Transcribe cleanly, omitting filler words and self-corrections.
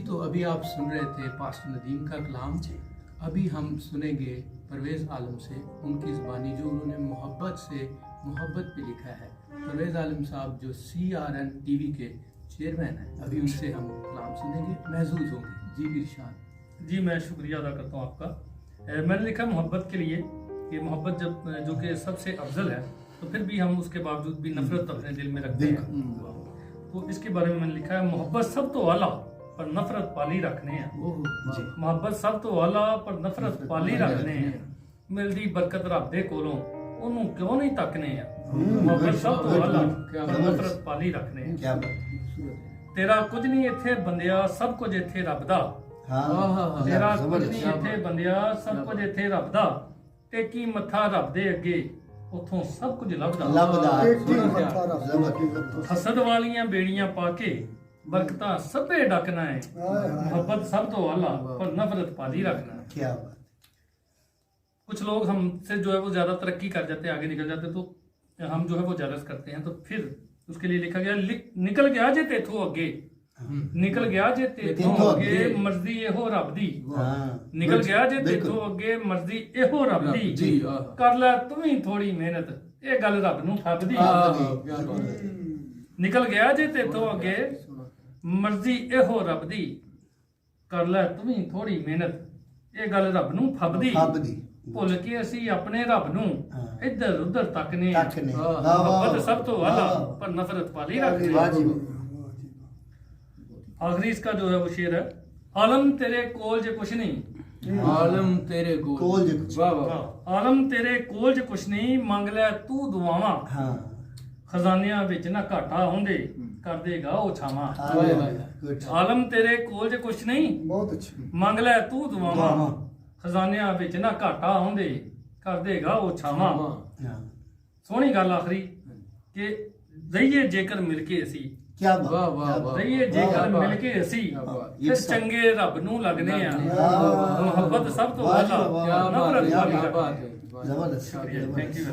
तो अभी आप सुन रहे थे पास्टर नदीम का कलाम। अभी हम सुनेंगे परवेज़ आलम से उनकी ज़बानी जो उन्होंने मोहब्बत पे लिखा है। परवेज़ आलम साहब जो CRN TV के चेयरमैन हैं, अभी उनसे हम कलाम सुनेंगे, महसूस होंगे। जी इरशाद। जी मैं शुक्रिया अदा करता हूँ आपका। मैंने लिखा मोहब्बत के लिए कि मोहब्बत जब जो कि सबसे अफजल है, तो फिर भी हम उसके बावजूद भी नफरत अपने दिल में रखते हैं। तो इसके बारे में मैंने लिखा है, मोहब्बत सब तो आला पर नफरत पाली रखने हैं। मोहब्बत सब तो आला पर नफरत पाली रखने हैं। मिलदी बरकत रब दे कोलों ਉਹਨੂੰ ਕਿਉਂ ਨਹੀਂ ਤੱਕਨੇ ਆ। ਮੁਹੱਬਤ ਸਭ ਤੋਂ ਆਲਾ ਪਰ ਨਫ਼ਰਤ ਪਾਲੀ ਰੱਖਨੇ ਆ। ਤੇਰਾ ਕੁਝ ਨਹੀਂ ਇੱਥੇ ਬੰਦਿਆ, ਸਭ ਕੁਝ ਇੱਥੇ ਰੱਬ ਦਾ। ਤੇਰਾ ਕੁਝ ਨਹੀਂ ਇੱਥੇ ਬੰਦਿਆ, ਸਭ ਕੁਝ ਇੱਥੇ ਰੱਬ ਦਾ। ਟੇਕੀ ਮੱਥਾ ਰੱਬ ਦੇ ਅੱਗੇ, ਉਥੋਂ ਸਭ ਕੁਝ ਲੱਭਦਾ। ਹਸਦ ਵਾਲੀਆਂ ਬੇੜੀਆਂ ਪਾ ਕੇ ਬਰਕਤਾਂ ਸਭੇ ਡੱਕਣਾ ਹੈ। ਮੁਹੱਬਤ ਸਭ ਤੋਂ ਆਲਾ ਪਰ ਨਫ਼ਰਤ ਪਾਲੀ ਰੱਖਣਾ ਹੈ। कुछ लोग हमसे जो है वो ज्यादा तरक्की कर जाते हैं, आगे निकल जाते हैं, तो हम जो है वो जेलस करते हैं। तो फिर उसके लिए लिखा गया, निकल गया जे तेथों अगे, निकल गया जे तेथों अगे मर्जी एहो रब दी। निकल गया जे तेथों अगे मर्जी एहो रब दी। कर लै तू भी थोड़ी मेहनत, ये गल रब नूं फबदी। निकल गया जे तेथों अगे मर्जी एहो रब दी। कर लै तू भी थोड़ी मेहनत, ये गल रब नूं फबदी। ਭੁੱਲ ਕੇ ਅਸੀਂ ਆਪਣੇ ਰੱਬ ਨੂੰ ਇੱਧਰ ਉੱਧਰ ਤੱਕਨੇ। ਮੁਹੱਬਤ ਸਭ ਤੋਂ आला पर नफरत पाली रखने। आखिरी इसका जो है वो शेर है, आलम तेरे कोल जे कुछ नहीं, आलम तेरे कोल जे कुछ, वाह वाह। आलम तेरे कोल जे कुछ नहीं, मंग ले तू दुआवां। खजानियां विच ना घाटा होंदे, कर देगा ओ छावां। आलम तेरे कोल जे कुछ नहीं, बहुत अच्छा, मंग ले तू दुआवां। खजानियां विच ना घाटा होंदे, कर देगा ओ छावां। सोहनी गल आखरी कि रहिए जेकर मिल के असी, रहिए जेकर मिल के असी, ते चंगे रब नूं लगने आ। मुहब्बत सब तो आला नफरत वाली। जबरदस्त। Thank you.